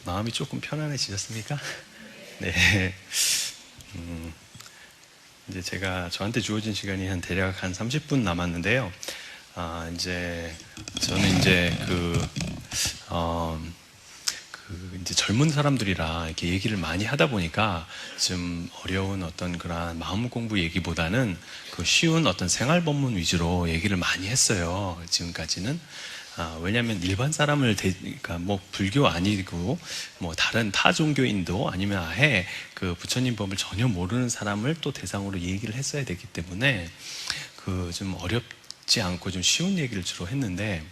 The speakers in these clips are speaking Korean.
마음이 조금 편안해지셨습니까? 네. 이제 저한테 주어진 시간이 대략 한 30분 남았는데요. 이제 저는 이제 이제 젊은 사람들이랑 이렇게 얘기를 많이 하다 보니까 좀 어려운 어떤 그런 마음 공부 얘기보다는 그 쉬운 어떤 생활 법문 위주로 얘기를 많이 했어요. 지금까지는. 왜냐하면 일반 사람을 그러니까 뭐 불교 아니고 뭐 다른 타 종교인도 아니면 아예 그 부처님 법을 전혀 모르는 사람을 또 대상으로 얘기를 했어야 되기 때문에 그 좀 어렵지 않고 좀 쉬운 얘기를 주로 했는데,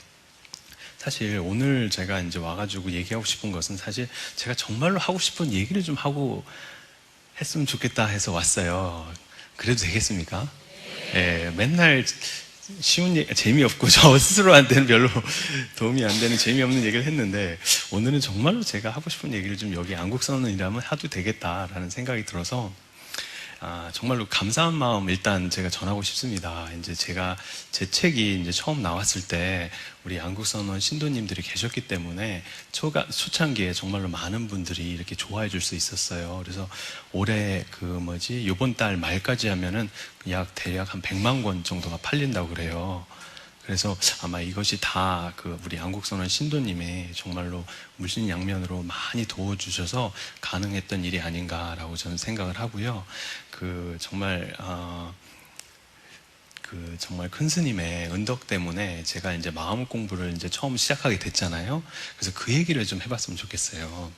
사실 오늘 제가 이제 와가지고 얘기하고 싶은 것은 사실 제가 정말로 하고 싶은 얘기를 좀 하고 했으면 좋겠다 해서 왔어요. 그래도 되겠습니까? 예, 맨날 쉬운 얘기, 재미없고 저 스스로한테는 별로 도움이 안 되는 재미없는 얘기를 했는데, 오늘은 정말로 제가 하고 싶은 얘기를 좀 여기 안국선언이라면 해도 되겠다라는 생각이 들어서 정말로 감사한 마음 일단 제가 전하고 싶습니다. 이제 제 책이 이제 처음 나왔을 때 우리 안국선원 신도님들이 계셨기 때문에 초창기에 정말로 많은 분들이 이렇게 좋아해 줄 수 있었어요. 그래서 올해 요번 달 말까지 하면은 대략 한 100만 권 정도가 팔린다고 그래요. 그래서 아마 이것이 다 우리 안국선원 신도님의 정말로 물신양면으로 많이 도와주셔서 가능했던 일이 아닌가라고 저는 생각을 하고요. 정말 큰 스님의 은덕 때문에 제가 이제 마음 공부를 이제 처음 시작하게 됐잖아요. 그래서 그 얘기를 좀 해봤으면 좋겠어요.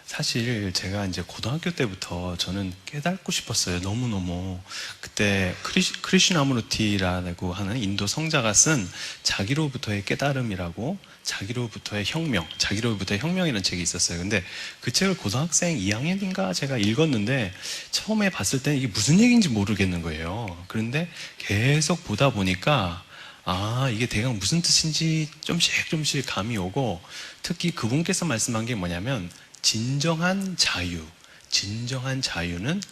사실 제가 이제 고등학교 때부터 저는 깨닫고 싶었어요. 너무너무. 그때 크리슈나무르티라고 하는 인도 성자가 쓴 자기로부터의 깨달음이라고, 자기로부터의 혁명이라는 책이 있었어요. 근데 그 책을 고등학생 2학년인가 제가 읽었는데 처음에 봤을 때는 이게 무슨 얘기인지 모르겠는 거예요. 그런데 계속 보다 보니까 이게 대강 무슨 뜻인지 조금씩 감이 오고, 특히 그분께서 말씀한 게 뭐냐면 진정한 자유는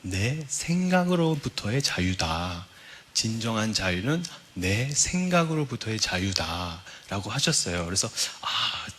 내 생각으로부터의 자유다. 진정한 자유는 내 생각으로부터의 자유다 라고 하셨어요. 그래서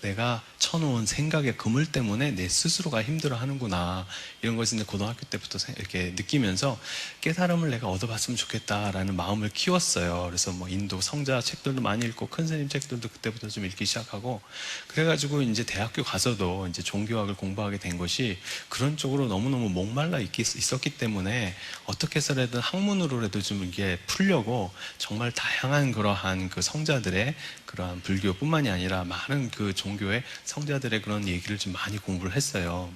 내가 쳐놓은 생각의 그물 때문에 내 스스로가 힘들어 하는구나, 이런 것을 이제 고등학교 때부터 이렇게 느끼면서 깨달음을 내가 얻어봤으면 좋겠다라는 마음을 키웠어요. 그래서 뭐 인도 성자 책들도 많이 읽고 큰 스님 책들도 그때부터 좀 읽기 시작하고, 그래가지고 이제 대학교 가서도 이제 종교학을 공부하게 된 것이 그런 쪽으로 너무너무 목말라 있었기 때문에 어떻게 해서라든 학문으로라도 좀 이게 풀려고 정말 다양한 그러한 성자들의 그러한 불교뿐만이 아니라 많은 종교의 성자들의 그런 얘기를 좀 많이 공부를 했어요.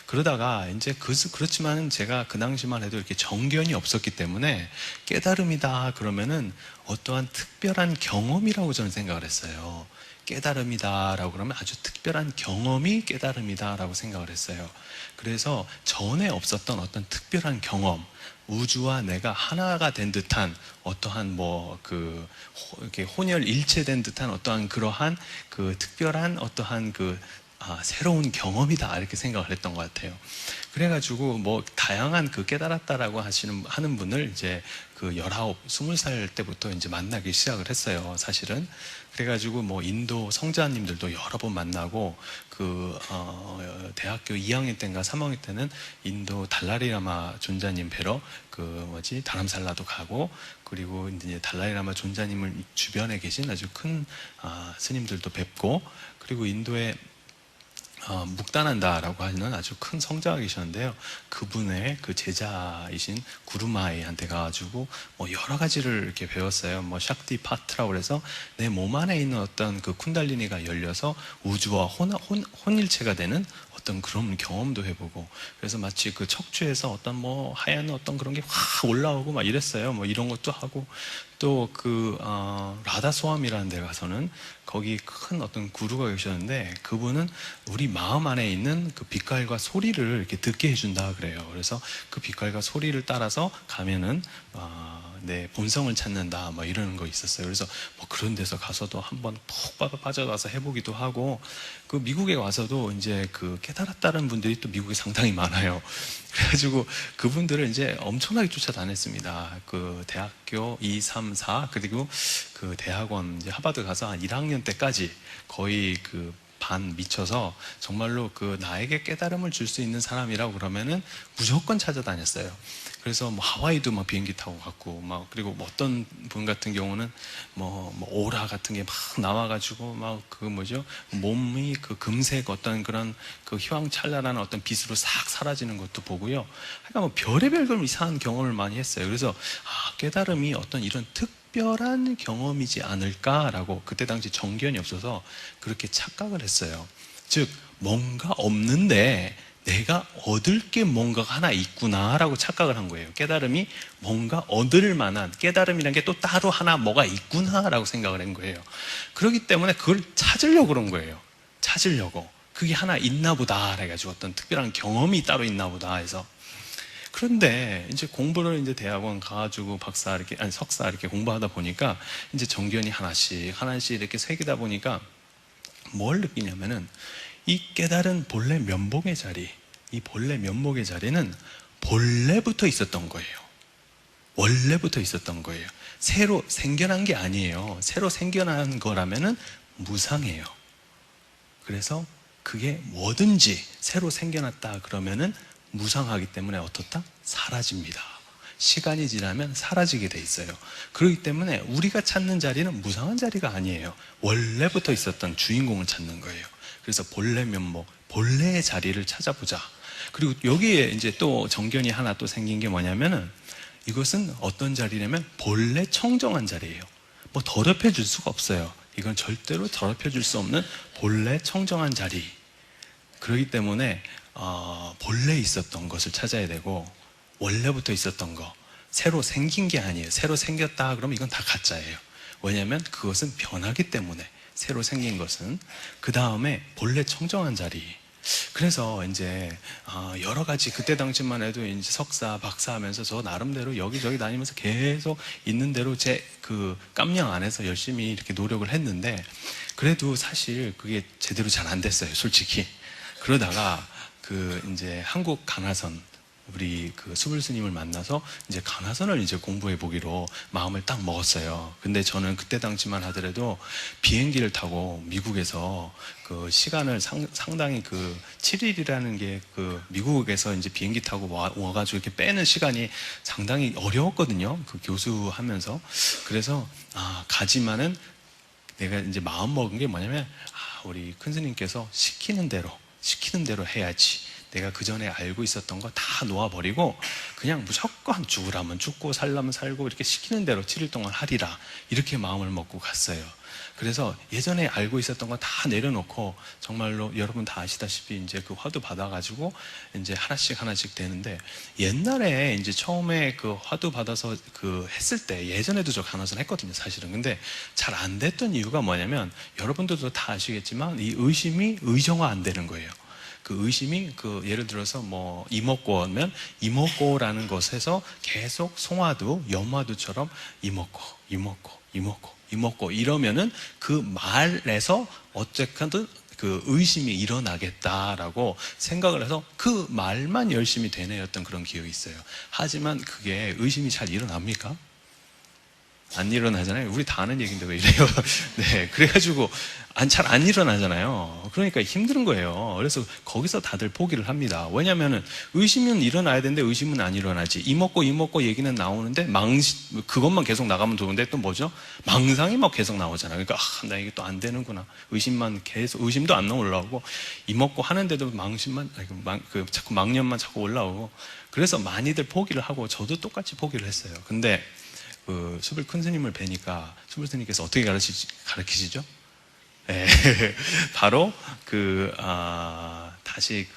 그러다가 이제 그렇지만 제가 그 당시만 해도 이렇게 정견이 없었기 때문에 깨달음이다 그러면은 어떠한 특별한 경험이라고 저는 생각을 했어요. 깨달음이다라고 그러면 아주 특별한 경험이 깨달음이다라고 생각을 했어요. 그래서 전에 없었던 어떤 특별한 경험, 우주와 내가 하나가 된 듯한 어떠한 이렇게 혼혈일체된 듯한 어떠한 그러한 특별한 어떠한 새로운 경험이다, 이렇게 생각을 했던 것 같아요. 그래가지고 다양한 깨달았다라고 하는 분을 이제 19, 20살 때부터 이제 만나기 시작을 했어요, 사실은. 그래가지고 인도 성자님들도 여러 번 만나고, 대학교 2학년 때인가 3학년 때는 인도 달라리라마 존자님 뵈러 다람살라도 가고, 그리고 이제 달라리라마 존자님을 주변에 계신 아주 큰 스님들도 뵙고, 그리고 인도에 묵다난다라고 하는 아주 큰 성자가 계셨는데요. 그분의 제자이신 구루마이한테 가가지고 여러 가지를 이렇게 배웠어요. 샥티 파트라고 해서 내 몸 안에 있는 어떤 쿤달리니가 열려서 우주와 혼일체가 되는 어떤 그런 경험도 해보고, 그래서 마치 척추에서 어떤 하얀 어떤 그런 게 확 올라오고 막 이랬어요. 이런 것도 하고, 또 라다소암이라는 데 가서는 거기 큰 어떤 구루가 계셨는데, 그분은 우리 마음 안에 있는 빛깔과 소리를 이렇게 듣게 해준다 그래요. 그래서 빛깔과 소리를 따라서 가면은 내 본성을 찾는다, 이러는 거 있었어요. 그래서 그런 데서 가서도 한번 푹 빠져가서 해보기도 하고, 미국에 와서도 이제 깨달았다는 분들이 또 미국에 상당히 많아요. 그래가지고 그분들을 이제 엄청나게 쫓아다녔습니다. 대학교 2, 3, 4, 그리고 대학원 이제 하버드 가서 한 1학년 때까지 거의 반 미쳐서 정말로 그 나에게 깨달음을 줄 수 있는 사람이라고 그러면은 무조건 찾아다녔어요. 그래서 뭐 하와이도 막 비행기 타고 갔고, 막 그리고 뭐 어떤 분 같은 경우는 뭐 오라 같은 게 막 나와가지고 막 그 뭐죠, 몸이 그 금색 어떤 그런 그 휘황찬란한 어떤 빛으로 싹 사라지는 것도 보고요. 그러니까 뭐 별의별 걸 이상한 경험을 많이 했어요. 그래서 깨달음이 어떤 이런 특별한 경험이지 않을까라고 그때 당시 정견이 없어서 그렇게 착각을 했어요. 즉 뭔가 없는데 내가 얻을 게 뭔가가 하나 있구나라고 착각을 한 거예요. 깨달음이 뭔가 얻을 만한, 깨달음이라는 게 또 따로 하나 뭐가 있구나라고 생각을 한 거예요. 그렇기 때문에 그걸 찾으려고 그런 거예요. 찾으려고. 그게 하나 있나 보다 해가지고 어떤 특별한 경험이 따로 있나 보다 해서. 그런데 이제 공부를 이제 대학원 가가지고 박사 이렇게, 아니 석사 이렇게 공부하다 보니까 이제 정견이 하나씩 이렇게 새기다 보니까 뭘 느끼냐면은 이 깨달은 본래 면목의 자리, 이 본래 면목의 자리는 본래부터 있었던 거예요. 원래부터 있었던 거예요. 새로 생겨난 게 아니에요. 새로 생겨난 거라면은 무상해요. 그래서 그게 뭐든지 새로 생겨났다 그러면은 무상하기 때문에 어떻다? 사라집니다. 시간이 지나면 사라지게 돼 있어요. 그렇기 때문에 우리가 찾는 자리는 무상한 자리가 아니에요. 원래부터 있었던 주인공을 찾는 거예요. 그래서 본래 면목, 본래의 자리를 찾아보자. 그리고 여기에 이제 또 정견이 하나 또 생긴 게 뭐냐면은 이것은 어떤 자리냐면 본래 청정한 자리예요. 뭐 더럽혀 줄 수가 없어요. 이건 절대로 더럽혀 줄 수 없는 본래 청정한 자리. 그렇기 때문에 본래 있었던 것을 찾아야 되고, 원래부터 있었던 거, 새로 생긴 게 아니에요. 새로 생겼다 그러면 이건 다 가짜예요. 왜냐하면 그것은 변하기 때문에. 새로 생긴 것은. 그 다음에 본래 청정한 자리. 그래서 이제 여러 가지 그때 당시만 해도 이제 석사, 박사 하면서 저 나름대로 여기저기 다니면서 계속 있는 대로 제 그 깜냥 안에서 열심히 이렇게 노력을 했는데, 그래도 사실 그게 제대로 잘 안 됐어요, 솔직히. 그러다가 그 이제 한국 가나선, 우리 그 수불 스님을 만나서 이제 가나선을 이제 공부해 보기로 마음을 딱 먹었어요. 근데 저는 그때 당시만 하더라도 비행기를 타고 미국에서 그 시간을 상당히 그 7일이라는 게 그 미국에서 이제 비행기 타고 와가지고 이렇게 빼는 시간이 상당히 어려웠거든요. 그 교수하면서. 그래서 가지만은 내가 이제 마음 먹은 게 뭐냐면 우리 큰 스님께서 시키는 대로 해야지. 내가 그 전에 알고 있었던 거 다 놓아버리고 그냥 무조건 죽으라면 죽고 살라면 살고 이렇게 시키는 대로 7일 동안 하리라, 이렇게 마음을 먹고 갔어요. 그래서 예전에 알고 있었던 거 다 내려놓고, 정말로 여러분 다 아시다시피 이제 그 화두 받아가지고 이제 하나씩 되는데, 옛날에 이제 처음에 그 화두 받아서 그 했을 때, 예전에도 저 간호선 했거든요, 사실은. 근데 잘 안 됐던 이유가 뭐냐면, 여러분들도 다 아시겠지만 이 의심이 의정화 안 되는 거예요. 그 의심이 그 예를 들어서 뭐 이목고면 이목고라는 것에서 계속 송화두, 염화두처럼 이목고 이러면은 그 말에서 어쨌든 그 의심이 일어나겠다라고 생각을 해서 그 말만 열심히 되뇌었던 그런 기억이 있어요. 하지만 그게 의심이 잘 일어납니까? 안 일어나잖아요. 우리 다 아는 얘기인데 왜 이래요? 네, 그래가지고 잘 안 일어나잖아요. 그러니까 힘든 거예요. 그래서 거기서 다들 포기를 합니다. 왜냐면은 의심은 일어나야 되는데 의심은 안 일어나지. 이먹고 얘기는 나오는데 그것만 계속 나가면 좋은데 또 뭐죠? 망상이 막 계속 나오잖아요. 그러니까 나 이게 또 안 되는구나. 의심도 안 올라오고, 이먹고 하는데도 자꾸 망념만 자꾸 올라오고. 그래서 많이들 포기를 하고 저도 똑같이 포기를 했어요. 근데 그 수불 큰 스님을 뵈니까 수불 스님께서 어떻게 가르치시죠? 네. 바로 다시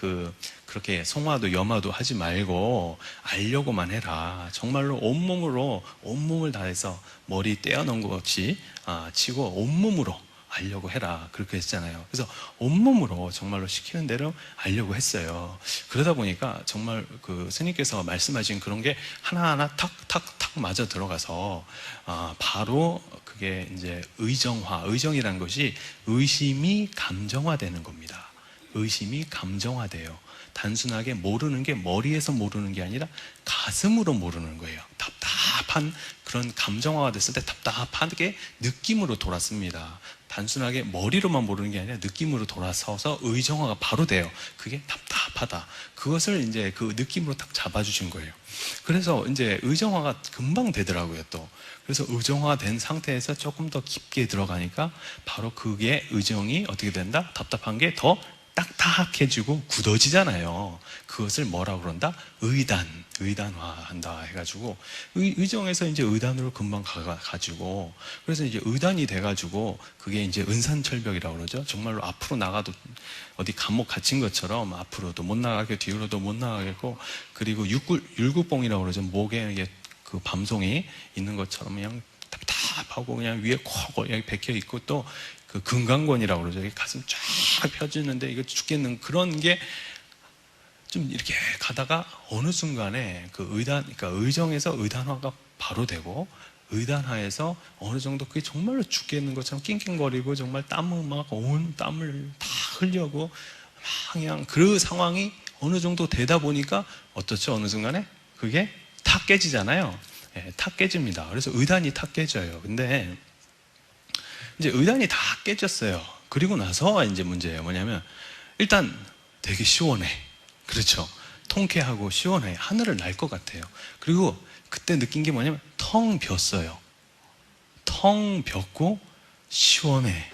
그렇게 송화도 염화도 하지 말고 알려고만 해라. 정말로 온몸을 다해서 머리 떼어놓은 것 없이 치고 온몸으로 알려고 해라, 그렇게 했잖아요. 그래서 온몸으로 정말로 시키는 대로 알려고 했어요. 그러다 보니까 정말 그 스님께서 말씀하신 그런 게 하나하나 탁탁탁 맞아 들어가서 바로 그게 이제 의정이라는 것이 의심이 감정화되는 겁니다. 의심이 감정화돼요. 단순하게 모르는 게 머리에서 모르는 게 아니라 가슴으로 모르는 거예요. 답답한 그런 감정화가 됐을 때 답답하게 느낌으로 돌았습니다. 단순하게 머리로만 모르는 게 아니라 느낌으로 돌아서서 의정화가 바로 돼요. 그게 답답하다. 그것을 이제 그 느낌으로 딱 잡아주신 거예요. 그래서 이제 의정화가 금방 되더라고요, 또. 그래서 의정화된 상태에서 조금 더 깊게 들어가니까 바로 그게 의정이 어떻게 된다? 답답한 게 더 딱딱해지고 굳어지잖아요. 그것을 뭐라고 그런다? 의단화한다 해가지고 의정에서 이제 의단으로 금방 가가지고 그래서 이제 의단이 돼가지고 그게 이제 은산철벽이라고 그러죠. 정말로 앞으로 나가도 어디 감옥 갇힌 것처럼 앞으로도 못 나가게 뒤로도 못 나가겠고 그리고 율구봉이라고 그러죠. 목에 이게 그 밤송이 있는 것처럼 그냥 답답하고 그냥 위에 콕 여기 박혀 있고 또 그 금강권이라고 그러죠. 가슴 쫙 펴지는데 이거 죽겠는 그런 게 좀 이렇게 가다가 어느 순간에 그 그러니까 의정에서 의단화가 바로 되고 의단화에서 어느 정도 그게 정말로 죽겠는 것처럼 낑낑거리고 정말 땀을 막 온 땀을 다 흘려고 막 그냥 그 상황이 어느 정도 되다 보니까 어떻죠? 어느 순간에 그게 탁 깨지잖아요. 예, 탁 깨집니다. 그래서 의단이 탁 깨져요. 근데 이제 의단이 다 깨졌어요. 그리고 나서 이제 문제예요. 뭐냐면 일단 되게 시원해. 그렇죠. 통쾌하고 시원해. 하늘을 날 것 같아요. 그리고 그때 느낀 게 뭐냐면 텅 비었어요. 텅 비었고 시원해.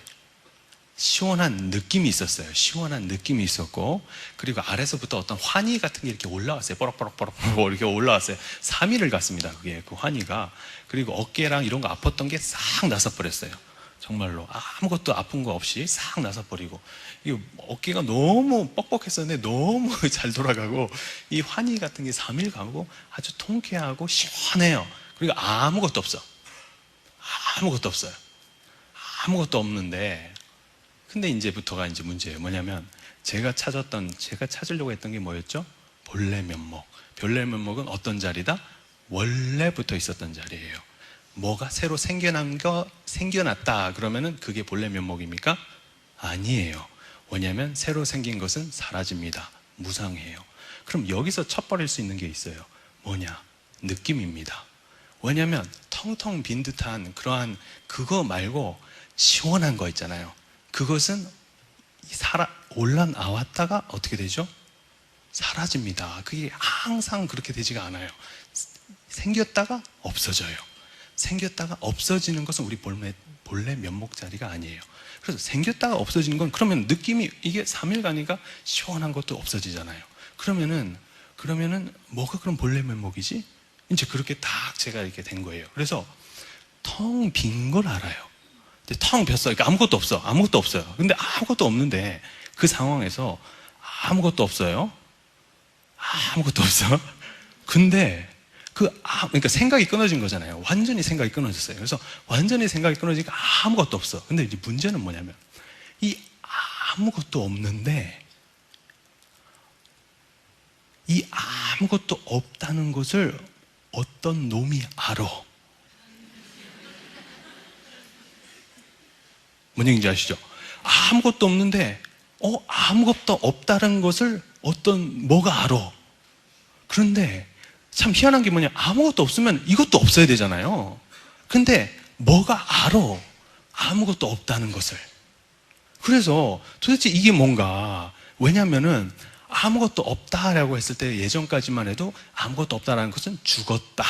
시원한 느낌이 있었어요. 시원한 느낌이 있었고 그리고 아래서부터 어떤 환희 같은 게 이렇게 올라왔어요. 뽀록뽀록뽀록 이렇게 올라왔어요. 3일을 갔습니다. 그게 그 환희가. 그리고 어깨랑 이런 거 아팠던 게 싹 나서버렸어요. 정말로 아무것도 아픈 거 없이 싹 나서버리고 이 어깨가 너무 뻑뻑했었는데 너무 잘 돌아가고 이 환희 같은 게 3일 가고 아주 통쾌하고 시원해요. 그리고 아무것도 없어. 아무것도 없어요. 아무것도 없는데 근데 이제부터가 이제 문제예요. 뭐냐면 제가 찾으려고 했던 게 뭐였죠? 본래 면목. 본래 면목은 어떤 자리다? 원래부터 있었던 자리예요. 뭐가 새로 생겨났다 그러면은 그게 본래 면목입니까? 아니에요. 왜냐하면 새로 생긴 것은 사라집니다. 무상해요. 그럼 여기서 쳐버릴 수 있는 게 있어요. 뭐냐? 느낌입니다. 왜냐하면 텅텅 빈 듯한 그러한 그거 말고 시원한 거 있잖아요. 그것은 올라나왔다가 어떻게 되죠? 사라집니다. 그게 항상 그렇게 되지가 않아요. 생겼다가 없어져요. 생겼다가 없어지는 것은 우리 본래 면목 자리가 아니에요. 그래서 생겼다가 없어지는 건 그러면 느낌이 이게 3일 가니까 시원한 것도 없어지잖아요. 그러면은 뭐가 그럼 본래 면목이지? 이제 그렇게 딱 제가 이렇게 된 거예요. 그래서 텅 빈 걸 알아요. 텅 빈었어요. 그러니까 아무것도 없어. 아무것도 없어요. 근데 아무것도 없는데 그 상황에서 아무것도 없어요. 아무것도 없어. 근데 그러니까 생각이 끊어진 거잖아요. 완전히 생각이 끊어졌어요. 그래서 완전히 생각이 끊어지니까 아무것도 없어. 근데 이제 문제는 뭐냐면 이 아무것도 없는데 이 아무것도 없다는 것을 어떤 놈이 알아. 뭔 얘기인지 아시죠? 아무것도 없는데 아무것도 없다는 것을 뭐가 알아. 그런데 참 희한한 게 뭐냐, 아무것도 없으면 이것도 없어야 되잖아요. 근데 뭐가 알아, 아무것도 없다는 것을. 그래서 도대체 이게 뭔가, 왜냐면은 아무것도 없다라고 했을 때 예전까지만 해도 아무것도 없다라는 것은 죽었다,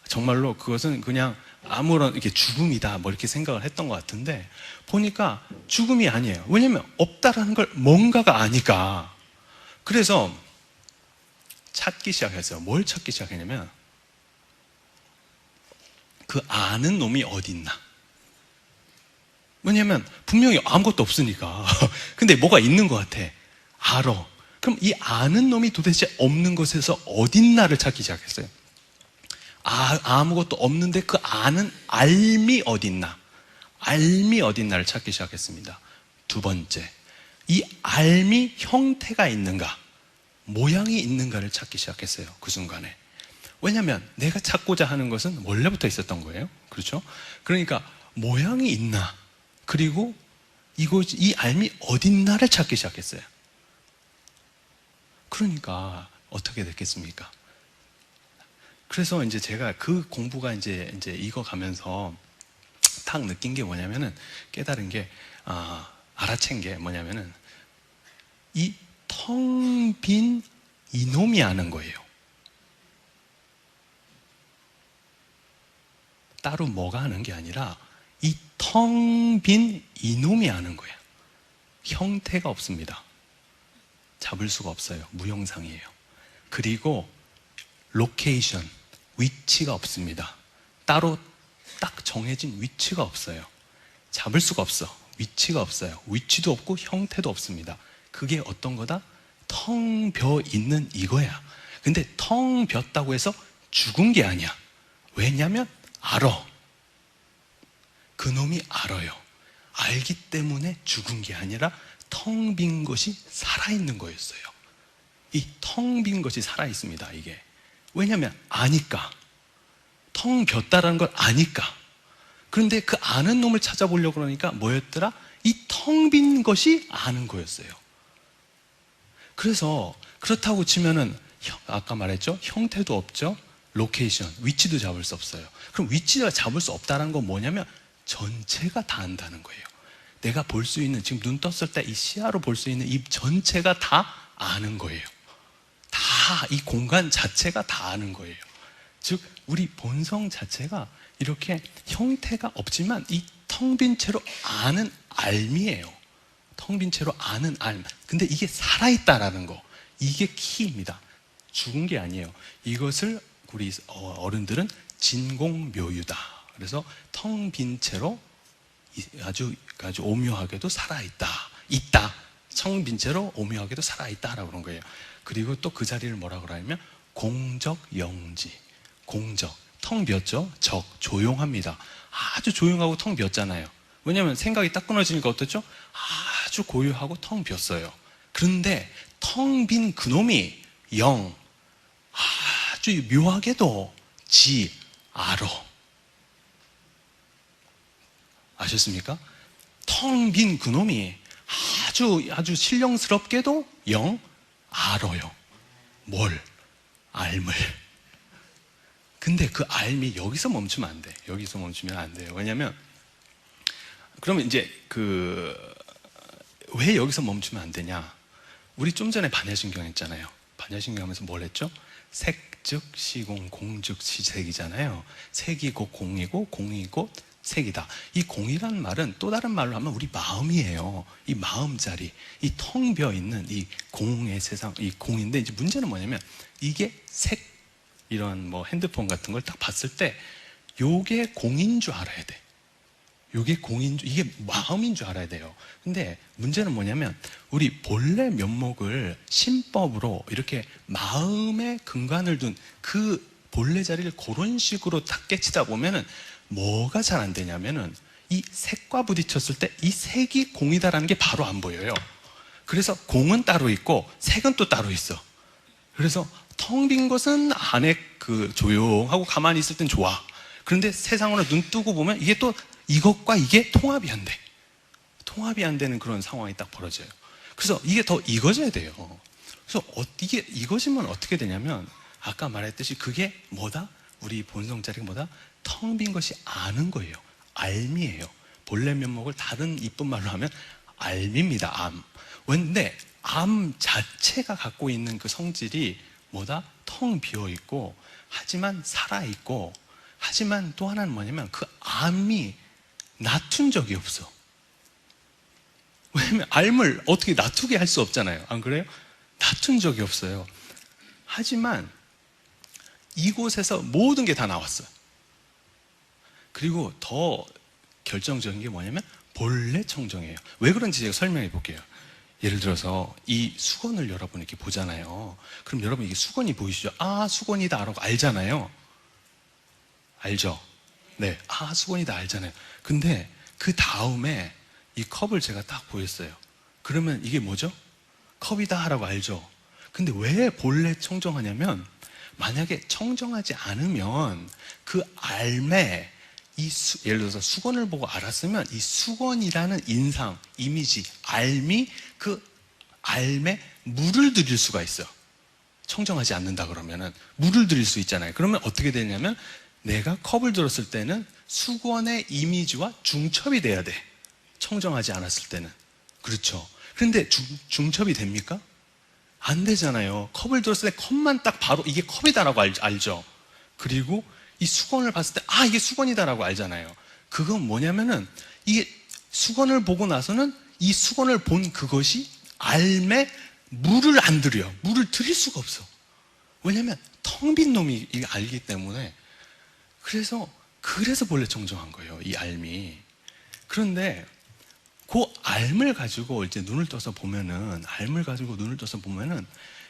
정말로 그것은 그냥 아무런 이렇게 죽음이다 뭐 이렇게 생각을 했던 것 같은데, 보니까 죽음이 아니에요. 왜냐면 없다라는 걸 뭔가가 아니까. 그래서 찾기 시작했어요. 뭘 찾기 시작했냐면 그 아는 놈이 어디 있나. 왜냐면 분명히 아무것도 없으니까. 근데 뭐가 있는 것 같아. 알아. 그럼 이 아는 놈이 도대체 없는 곳에서 어딨나를 찾기 시작했어요. 아무것도 없는데 그 아는 알미 어딨나, 알미 어딨나를 찾기 시작했습니다. 두 번째, 이 알미 형태가 있는가, 모양이 있는가를 찾기 시작했어요. 그 순간에. 왜냐하면 내가 찾고자 하는 것은 원래부터 있었던 거예요. 그렇죠? 그러니까 모양이 있나, 그리고 이 알미 어딨나를 찾기 시작했어요. 그러니까 어떻게 됐겠습니까? 그래서 이제 제가 그 공부가 이제 이거 가면서 탁 느낀 게 뭐냐면은, 깨달은 게, 알아챈 게 뭐냐면은, 이 텅 빈 이놈이 아는 거예요. 따로 뭐가 아는 게 아니라 이 텅 빈 이놈이 아는 거예요. 형태가 없습니다. 잡을 수가 없어요. 무형상이에요. 그리고 로케이션, 위치가 없습니다. 따로 딱 정해진 위치가 없어요. 잡을 수가 없어. 위치가 없어요. 위치도 없고 형태도 없습니다. 그게 어떤 거다? 텅 벼 있는 이거야. 근데 텅 볐다고 해서 죽은 게 아니야. 왜냐면 알아. 그놈이 알아요. 알기 때문에 죽은 게 아니라 텅 빈 것이 살아있는 거였어요. 이 텅 빈 것이 살아있습니다. 이게 왜냐면 아니까. 텅 볐다라는 걸 아니까. 그런데 그 아는 놈을 찾아보려고 그러니까 뭐였더라? 이 텅 빈 것이 아는 거였어요. 그래서 그렇다고 치면은 아까 말했죠? 형태도 없죠? 로케이션, 위치도 잡을 수 없어요. 그럼 위치가 잡을 수 없다는 건 뭐냐면 전체가 다 안다는 거예요. 내가 볼 수 있는, 지금 눈 떴을 때 이 시야로 볼 수 있는 이 전체가 다 아는 거예요. 다 이 공간 자체가 다 아는 거예요. 즉 우리 본성 자체가 이렇게 형태가 없지만 이 텅 빈 채로 아는 알미예요. 텅 빈 채로 아는 알. 근데 이게 살아있다라는 거, 이게 키입니다. 죽은 게 아니에요. 이것을 우리 어른들은 진공묘유다. 그래서 텅 빈 채로 아주 오묘하게도 살아있다. 있다. 텅 빈 채로 오묘하게도 살아있다라고 그런 거예요. 그리고 또 그 자리를 뭐라고 그러냐면 공적영지. 공적. 텅 비었죠? 적. 조용합니다. 아주 조용하고 텅 비었잖아요. 왜냐하면 생각이 딱 끊어지니까 어떻죠? 아주 고요하고 텅 비었어요. 그런데 텅 빈 그놈이 영. 아주 묘하게도 지 알아. 아셨습니까? 텅 빈 그놈이 아주 신령스럽게도 영 알아요. 뭘? 알물. 근데 그 알미 여기서 멈추면 안 돼. 여기서 멈추면 안 돼요. 왜냐면 그러면 이제 왜 여기서 멈추면 안 되냐? 우리 좀 전에 반야신경 했잖아요. 반야신경 하면서 뭘 했죠? 색즉 시공, 공즉 시색이잖아요. 색이 곧 공이고 공이 곧 색이다. 이 공이라는 말은 또 다른 말로 하면 우리 마음이에요. 이 마음자리, 이 텅 비어 있는 이 공의 세상, 이 공인데 이제 문제는 뭐냐면 이게 색, 이런 뭐 핸드폰 같은 걸 딱 봤을 때 요게 공인 줄 알아야 돼. 요게 공인 줄, 이게 마음인 줄 알아야 돼요. 근데 문제는 뭐냐면 우리 본래 면목을 신법으로 이렇게 마음의 근간을 둔 그 본래 자리를 그런 식으로 딱 깨치다 보면은 뭐가 잘 안 되냐면은 이 색과 부딪혔을 때 이 색이 공이다라는 게 바로 안 보여요. 그래서 공은 따로 있고 색은 또 따로 있어. 그래서 텅 빈 것은 안에 조용하고 가만히 있을 땐 좋아. 그런데 세상으로 눈 뜨고 보면 이게 또 이것과 이게 통합이 안 돼. 통합이 안 되는 그런 상황이 딱 벌어져요. 그래서 이게 더 익어져야 돼요. 그래서 이게 익어지면 어떻게 되냐면 아까 말했듯이 그게 뭐다? 우리 본성 자리가 뭐다? 텅 빈 것이 아는 거예요. 알미예요. 본래 면목을 다른 이쁜 말로 하면 알미입니다. 암. 근데 암 자체가 갖고 있는 그 성질이 뭐다? 텅 비어 있고 하지만 살아 있고 하지만 또 하나는 뭐냐면 그 암이 놔둔 적이 없어. 왜냐면 암을 어떻게 놔두게 할 수 없잖아요. 안 그래요? 놔둔 적이 없어요. 하지만 이곳에서 모든 게 다 나왔어요. 그리고 더 결정적인 게 뭐냐면 본래 청정이에요. 왜 그런지 제가 설명해 볼게요. 예를 들어서 이 수건을 여러분 이렇게 보잖아요. 그럼 여러분 이게 수건이 보이시죠? 아, 수건이다 라고 알잖아요. 알죠? 네, 아, 수건이다 알잖아요. 근데 그 다음에 이 컵을 제가 딱 보였어요. 그러면 이게 뭐죠? 컵이다 라고 알죠? 근데 왜 본래 청정하냐면 만약에 청정하지 않으면 그 알매 예를 들어서 수건을 보고 알았으면 이 수건이라는 인상, 이미지, 알미, 그 알매 물을 들일 수가 있어요. 청정하지 않는다 그러면은 물을 들일 수 있잖아요. 그러면 어떻게 되냐면 내가 컵을 들었을 때는 수건의 이미지와 중첩이 돼야 돼. 청정하지 않았을 때는. 그렇죠. 그런데 중첩이 됩니까? 안 되잖아요. 컵을 들었을 때 컵만 딱 바로 이게 컵이다라고 알죠. 그리고 이 수건을 봤을 때 이게 수건이다라고 알잖아요. 그건 뭐냐면은 이게 수건을 보고 나서는 이 수건을 본 그것이 알매 물을 안 들여. 물을 들일 수가 없어. 왜냐면 텅 빈 놈이 이게 알기 때문에. 그래서 본래 청정한 거예요, 이 알미. 그런데 그 알을 가지고 이제 눈을 떠서 보면은,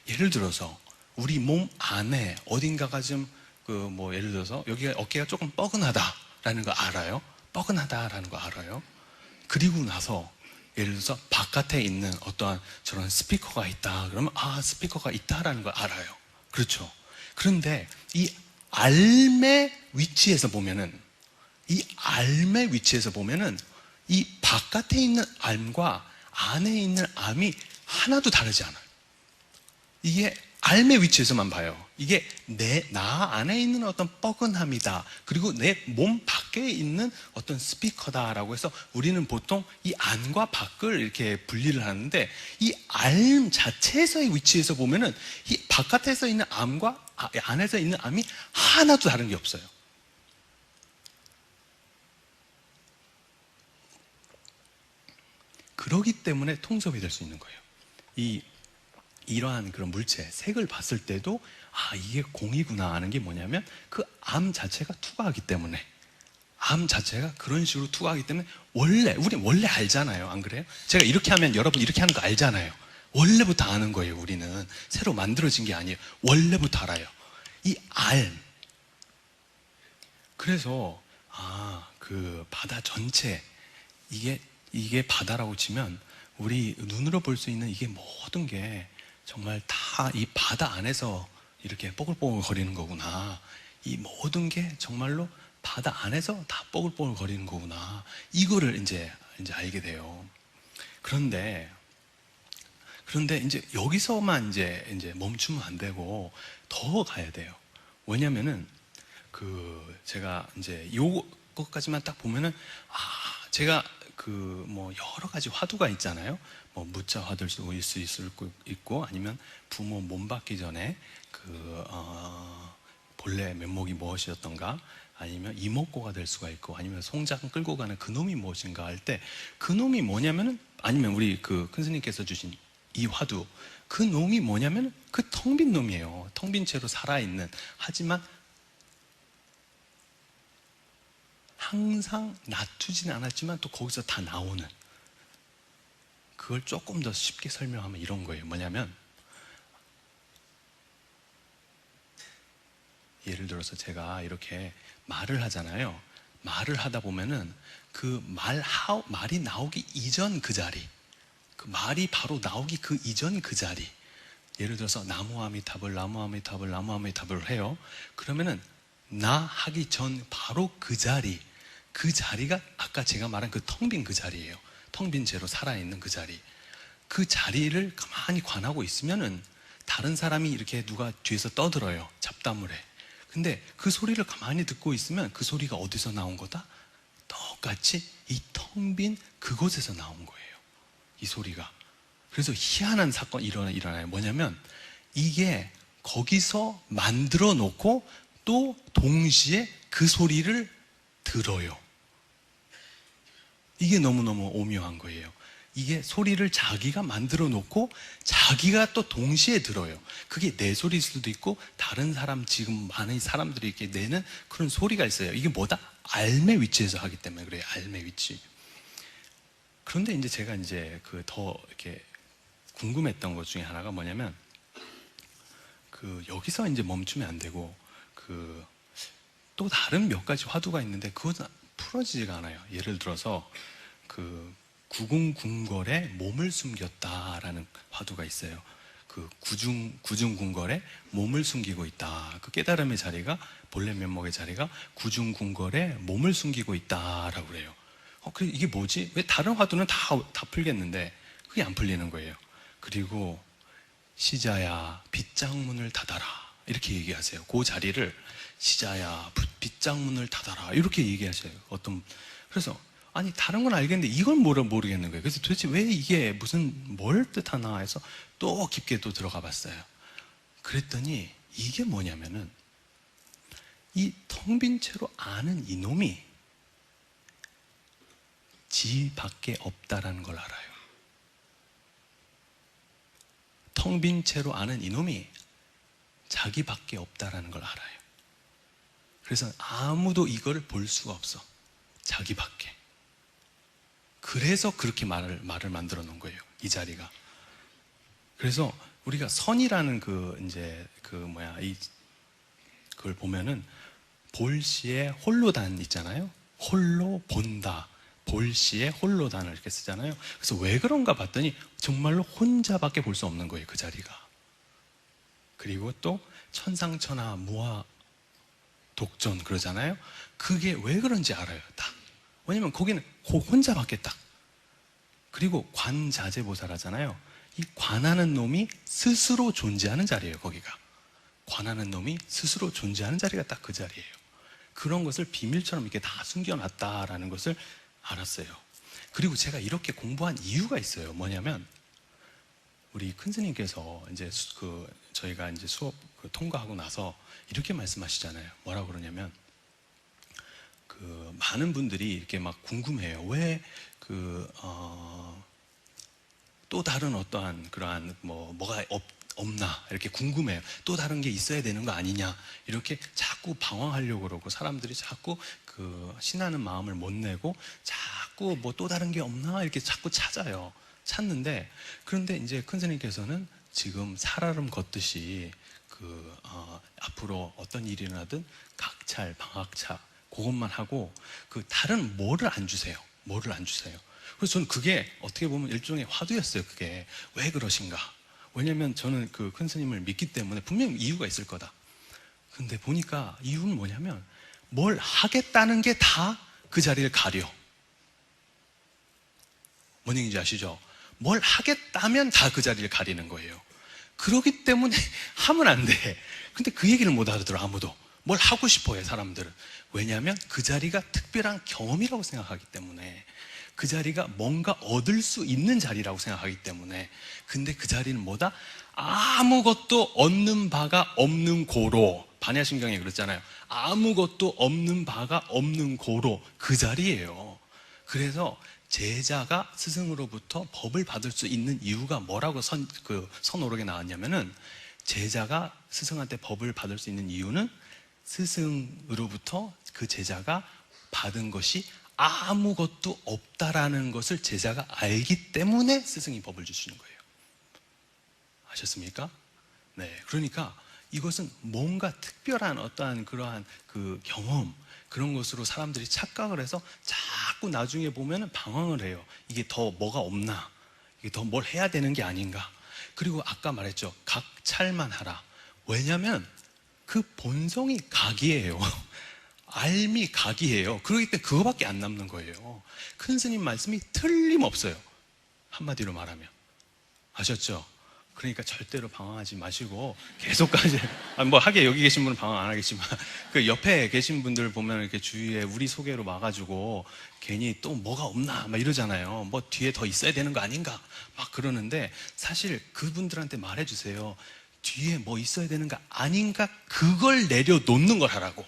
예를 들어서 우리 몸 안에 어딘가가 좀 예를 들어서 여기가 어깨가 조금 뻐근하다라는 거 알아요? 뻐근하다라는 거 알아요? 그리고 나서 예를 들어서 바깥에 있는 어떠한 저런 스피커가 있다 그러면 스피커가 있다라는 걸 알아요. 그렇죠. 그런데 이 알의 위치에서 보면은 이 바깥에 있는 암과 안에 있는 암이 하나도 다르지 않아요. 이게 알의 위치에서만 봐요. 이게 나 안에 있는 어떤 뻐근함이다. 그리고 내 몸 밖에 있는 어떤 스피커다라고 해서 우리는 보통 이 안과 밖을 이렇게 분리를 하는데, 이 알 자체에서의 위치에서 보면은 이 바깥에서 있는 암과 안에서 있는 암이 하나도 다른 게 없어요. 그러기 때문에 통섭이 될 수 있는 거예요. 이러한 그런 물체, 색을 봤을 때도 이게 공이구나 하는 게 뭐냐면 그 암 자체가 투과하기 때문에, 암 자체가 그런 식으로 투과하기 때문에 우리 원래 알잖아요. 안 그래요? 제가 이렇게 하면 여러분 이렇게 하는 거 알잖아요. 원래부터 아는 거예요. 우리는 새로 만들어진 게 아니에요. 원래부터 알아요. 이 알. 그래서 그 바다 전체, 이게 바다라고 치면 우리 눈으로 볼 수 있는 이게 모든 게 정말 다 이 바다 안에서 이렇게 뽀글뽀글 거리는 거구나. 이 모든 게 정말로 바다 안에서 다 뽀글뽀글 거리는 거구나. 이거를 이제 알게 돼요. 그런데 이제 여기서만 이제 멈추면 안 되고 더 가야 돼요. 왜냐면은 제가 이제 요것까지만 딱 보면은 제가 여러 가지 화두가 있잖아요. 무자 화두일 수 있고, 아니면 부모 몸 받기 전에 본래 면목이 무엇이었던가, 아니면 이목고가 될 수가 있고, 아니면 송장 끌고 가는 그놈이 무엇인가 할 때, 그놈이 뭐냐면은, 아니면 우리 큰 스님께서 주신 이 화두, 그 놈이 뭐냐면은 그 텅 빈 놈이에요. 텅 빈 채로 살아있는, 하지만 항상 낮추지는 않았지만 또 거기서 다 나오는, 그걸 조금 더 쉽게 설명하면 이런 거예요. 뭐냐면 예를 들어서 제가 이렇게 말을 하잖아요. 말을 하다 보면은 그 말이 나오기 이전 그 자리, 그 말이 바로 나오기 그 이전 그 자리, 예를 들어서 나무아미타불 해요. 그러면은 나 하기 전 바로 그 자리가 아까 제가 말한 그 텅 빈 그 자리예요. 텅 빈 채로 살아있는 그 자리. 그 자리를 가만히 관하고 있으면은 다른 사람이 이렇게 누가 뒤에서 떠들어요. 잡담을 해. 근데 그 소리를 가만히 듣고 있으면 그 소리가 어디서 나온 거다? 똑같이 이 텅 빈 그곳에서 나온 거예요. 이 소리가. 그래서 희한한 사건이 일어나요. 뭐냐면 이게 거기서 만들어 놓고 또 동시에 그 소리를 들어요. 이게 너무너무 오묘한 거예요. 이게 소리를 자기가 만들어 놓고 자기가 또 동시에 들어요. 그게 내 소리일 수도 있고 다른 사람, 지금 많은 사람들이 이렇게 내는 그런 소리가 있어요. 이게 뭐다? 알매 위치에서 하기 때문에 그래요. 알매 위치. 그런데 이제 제가 이제 더 이렇게 궁금했던 것 중에 하나가 뭐냐면 여기서 이제 멈추면 안 되고 또 다른 몇 가지 화두가 있는데 그것은 풀어지지가 않아요. 예를 들어서 구중궁궐에 몸을 숨겼다라는 화두가 있어요. 구중궁궐에 몸을 숨기고 있다. 그 깨달음의 자리가, 본래 면목의 자리가 구중궁궐에 몸을 숨기고 있다라고 그래요. 이게 뭐지? 왜 다른 화두는 다 풀겠는데 그게 안 풀리는 거예요. 그리고 시자야 빗장문을 닫아라 이렇게 얘기하세요. 그 자리를 시자야 빗장문을 닫아라 이렇게 얘기하셔요. 그래서 아니 다른 건 알겠는데 이건 모르겠는 거예요. 그래서 도대체 왜 이게 뭘 뜻하나 해서 또 깊게 또 들어가 봤어요. 그랬더니 이게 뭐냐면은 이 텅 빈 채로 아는 이놈이 지 밖에 없다라는 걸 알아요. 텅 빈 채로 아는 이놈이 자기 밖에 없다라는 걸 알아요. 그래서 아무도 이걸 볼 수가 없어. 자기 밖에. 그래서 그렇게 말을 만들어 놓은 거예요. 이 자리가. 그래서 우리가 선이라는 그걸 보면은 볼시에 홀로단 있잖아요. 홀로 본다. 볼시에 홀로단을 이렇게 쓰잖아요. 그래서 왜 그런가 봤더니 정말로 혼자밖에 볼 수 없는 거예요. 그 자리가. 그리고 또 천상천하 무아 독존 그러잖아요. 그게 왜 그런지 알아요. 딱. 왜냐면 거기는 혼자밖에 딱. 그리고 관자재보살 하잖아요. 이 관하는 놈이 스스로 존재하는 자리예요. 거기가. 관하는 놈이 스스로 존재하는 자리가 딱 그 자리예요. 그런 것을 비밀처럼 이렇게 다 숨겨놨다라는 것을 알았어요. 그리고 제가 이렇게 공부한 이유가 있어요. 뭐냐면 우리 큰 스님께서 이제 저희가 이제 수업 통과하고 나서 이렇게 말씀하시잖아요. 뭐라고 그러냐면 많은 분들이 이렇게 막 궁금해요. 왜 또 다른 어떠한 그러한 뭐가 없나 이렇게 궁금해요. 또 다른 게 있어야 되는 거 아니냐 이렇게 자꾸 방황하려고 그러고 사람들이 자꾸 신하는 마음을 못 내고 자꾸 뭐 또 다른 게 없나 이렇게 자꾸 찾는데 그런데 이제 큰 스님께서는 지금 살얼음 걷듯이 앞으로 어떤 일이 일어나든 각찰, 방학차 그것만 하고 다른 뭐를 안 주세요. 그래서 저는 그게 어떻게 보면 일종의 화두였어요. 그게 왜 그러신가? 왜냐면 저는 큰 스님을 믿기 때문에 분명히 이유가 있을 거다. 근데 보니까 이유는 뭐냐면 뭘 하겠다는 게 다 그 자리를 가려. 뭔 얘기인지 아시죠? 뭘 하겠다면 다 그 자리를 가리는 거예요. 그렇기 때문에 하면 안 돼. 근데 그 얘기를 못 알아들어. 아무도. 뭘 하고 싶어 해 사람들은. 왜냐하면 그 자리가 특별한 경험이라고 생각하기 때문에, 그 자리가 뭔가 얻을 수 있는 자리라고 생각하기 때문에. 근데 그 자리는 뭐다? 아무것도 얻는 바가 없는 고로. 반야심경에 그랬잖아요. 아무것도 없는 바가 없는 고로. 그 자리예요. 그래서 제자가 스승으로부터 법을 받을 수 있는 이유가 뭐라고 선오록에 나왔냐면은, 제자가 스승한테 법을 받을 수 있는 이유는 스승으로부터 그 제자가 받은 것이 아무것도 없다라는 것을 제자가 알기 때문에 스승이 법을 주시는 거예요. 아셨습니까? 네. 그러니까 이것은 뭔가 특별한 어떠한 그러한 경험, 그런 것으로 사람들이 착각을 해서 자꾸 나중에 보면은 방황을 해요. 이게 더 뭐가 없나? 이게 더 뭘 해야 되는 게 아닌가? 그리고 아까 말했죠. 각찰만 하라. 왜냐면 그 본성이 각이에요. 알미 각이에요. 그렇기 때문에 그거밖에 안 남는 거예요. 큰 스님 말씀이 틀림없어요. 한마디로 말하면. 아셨죠? 그러니까 절대로 방황하지 마시고 계속까지, 하게 여기 계신 분은 방황 안 하겠지만, 그 옆에 계신 분들 보면 이렇게 주위에 우리 소개로 와가지고 괜히 또 뭐가 없나 막 이러잖아요. 뭐 뒤에 더 있어야 되는 거 아닌가 막 그러는데, 사실 그분들한테 말해주세요. 뒤에 뭐 있어야 되는 거 아닌가, 그걸 내려놓는 걸 하라고.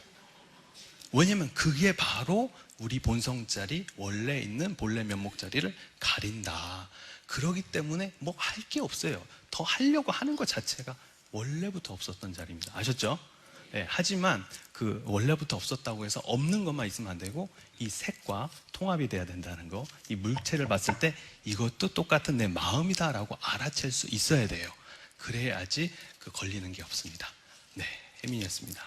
왜냐면 그게 바로 우리 본성자리, 원래 있는 본래 면목자리를 가린다. 그러기 때문에 뭐 할 게 없어요. 더 하려고 하는 것 자체가 원래부터 없었던 자리입니다. 아셨죠? 네, 하지만 그 원래부터 없었다고 해서 없는 것만 있으면 안 되고, 이 색과 통합이 돼야 된다는 거, 이 물체를 봤을 때 이것도 똑같은 내 마음이다라고 알아챌 수 있어야 돼요. 그래야지 걸리는 게 없습니다. 네, 혜민이었습니다.